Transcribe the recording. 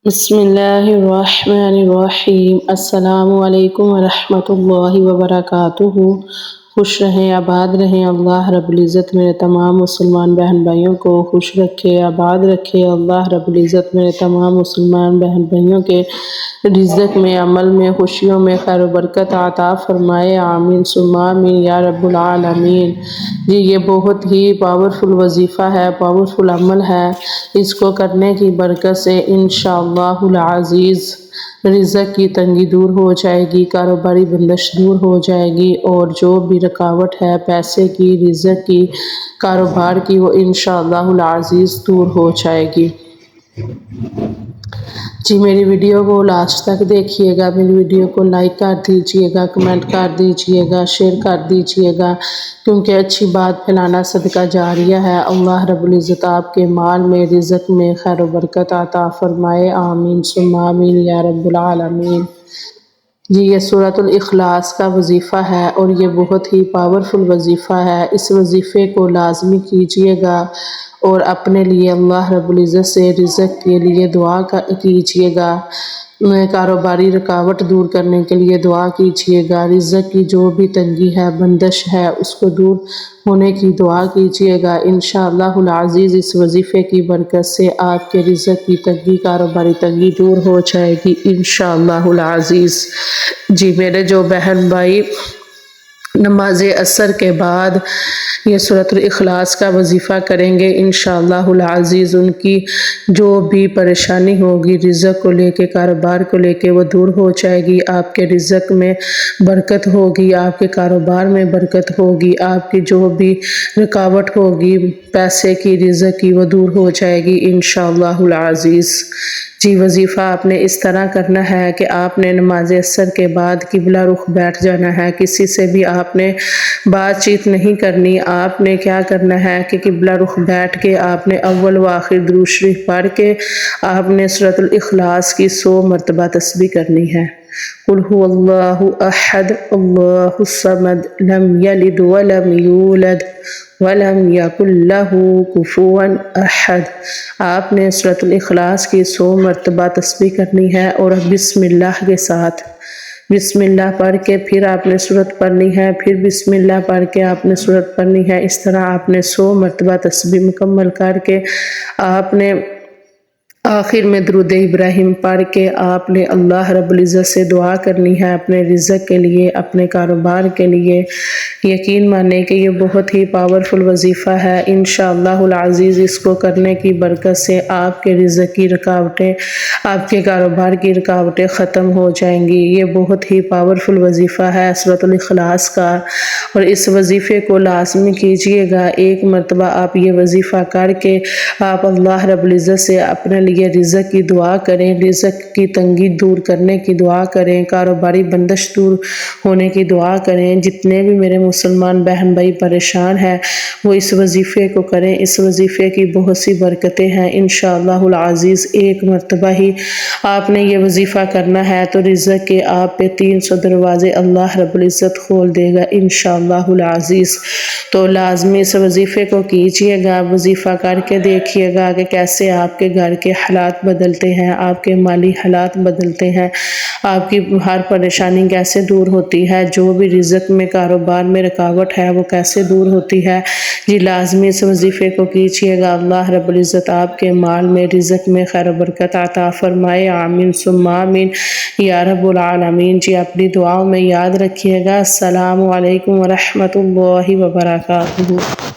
بسم اللہ الرحمن الرحیم۔ السلام علیکم ورحمۃ اللہ وبرکاتہ۔ خوش رہیں، آباد رہیں۔ اللہ رب العزت میرے تمام مسلمان بہن بھائیوں کو خوش رکھے، آباد رکھے۔ اللہ رب العزت میرے تمام مسلمان بہن بھائیوں کے رزق میں، عمل میں، خوشیوں میں خیر و برکت عطا فرمائے۔ آمین ثم آمین یا رب العالمین۔ جی یہ بہت ہی پاورفل وظیفہ ہے، پاورفل عمل ہے۔ اس کو کرنے کی برکت سے انشاءاللہ العزیز رزق کی تنگی دور ہو جائے گی، کاروباری بندش دور ہو جائے گی، اور جو بھی رکاوٹ ہے پیسے کی، رزق کی، کاروبار کی، وہ انشاءاللہ العزیز دور ہو جائے گی۔ جی میری ویڈیو کو لاسٹ تک دیکھیے گا، میری ویڈیو کو لائک کر دیجئے گا، کمنٹ کر دیجئے گا، شیئر کر دیجئے گا، کیونکہ اچھی بات پھیلانا صدقہ جاریہ ہے۔ اللہ رب العزت آپ کے مال میں، رزق میں خیر و برکت عطا فرمائے۔ آمین ثم آمین یا رب العالمین۔ جی یہ سورۃ الاخلاص کا وظیفہ ہے، اور یہ بہت ہی پاورفل وظیفہ ہے۔ اس وظیفے کو لازمی کیجئے گا، اور اپنے لیے اللہ رب العزت سے رزق کے لیے دعا کیجئے گا، کاروباری رکاوٹ دور کرنے کے لیے دعا کیجئے گا، رزق کی جو بھی تنگی ہے، بندش ہے، اس کو دور ہونے کی دعا کیجئے گا۔ انشاءاللہ العزیز اس وظیفے کی برکت سے آپ کے رزق کی تنگی، کاروباری تنگی دور ہو جائے گی انشاءاللہ العزیز۔ جی میرے جو بہن بھائی نماز عصر کے بعد یہ سورۃ الاخلاص کا وظیفہ کریں گے، انشاءاللہ العزیز ان کی جو بھی پریشانی ہوگی رزق کو لے کے، کاروبار کو لے کے، وہ دور ہو جائے گی۔ آپ کے رزق میں برکت ہوگی، آپ کے کاروبار میں برکت ہوگی، آپ کی جو بھی رکاوٹ ہوگی پیسے کی، رزق کی، وہ دور ہو جائے گی انشاءاللہ العزیز۔ جی وظیفہ آپ نے اس طرح کرنا ہے کہ آپ نے نماز عصر کے بعد قبلہ رخ بیٹھ جانا ہے، کسی سے بھی آپ نے بات چیت نہیں کرنی۔ آپ نے کیا کرنا ہے کہ قبلہ رخ بیٹھ کے آپ نے اول و آخر درود شریف پڑھ کے آپ نے سورۃ الاخلاص کی 100 مرتبہ تسبیح کرنی ہے۔ قل هو اللہ احد اللہ الصمد لم یلد ولم یولد ولم یکن لہ کفوا احد۔ آپ نے سورۃ الاخلاص کی 100 مرتبہ تسبیح کرنی ہے، اور بسم اللہ کے ساتھ بسم اللہ پڑھ کے پھر آپ نے سورت پڑھنی ہے، پھر بسم اللہ پڑھ کے آپ نے سورت پڑھنی ہے۔ اس طرح آپ نے 100 مرتبہ تسبیح مکمل کر کے آپ نے آخر میں درود ابراہیم پڑھ کے آپ نے اللہ رب العزت سے دعا کرنی ہے اپنے رزق کے لیے، اپنے کاروبار کے لیے۔ یقین مانیں کہ یہ بہت ہی پاورفل وظیفہ ہے۔ انشاءاللہ العزیز اس کو کرنے کی برکت سے آپ کے رزق کی رکاوٹیں، آپ کے کاروبار کی رکاوٹیں ختم ہو جائیں گی۔ یہ بہت ہی پاورفل وظیفہ ہے سورۃ الاخلاص کا، اور اس وظیفے کو لازمی کیجئے گا۔ ایک مرتبہ آپ یہ وظیفہ کر کے آپ اللہ رب العزت سے اپنے لیے رزق کی دعا کریں، رزق کی تنگی دور کرنے کی دعا کریں، کاروباری بندش دور ہونے کی دعا کریں۔ جتنے بھی میرے مسلمان بہن بھائی پریشان ہیں وہ اس وظیفے کو کریں، اس وظیفے کی بہت سی برکتیں ہیں انشاءاللہ العزیز۔ ایک مرتبہ ہی آپ نے یہ وظیفہ کرنا ہے تو رزق کے آپ پہ 300 دروازے اللہ رب العزت کھول دے گا انشاءاللہ العزیز۔ تو لازمی اس وظیفے کو کیجئے گا، وظیفہ کر کے دیکھیے گا کہ کیسے آپ کے گھر کے حالات بدلتے ہیں، آپ کے مالی حالات بدلتے ہیں، آپ کی ہر پریشانی کیسے دور ہوتی ہے، جو بھی رزق میں، کاروبار میں رکاوٹ ہے وہ کیسے دور ہوتی ہے۔ جی لازمی اس وظیفے کو کیجئے گا، اللہ رب العزت آپ کے مال میں، رزق میں خیر و برکت عطا فرمائے۔ آمین ثم آمین یا رب العالمین۔ جی اپنی دعاؤں میں یاد رکھیے گا۔ السلام علیکم ورحمۃ اللہ وبرکاتہ۔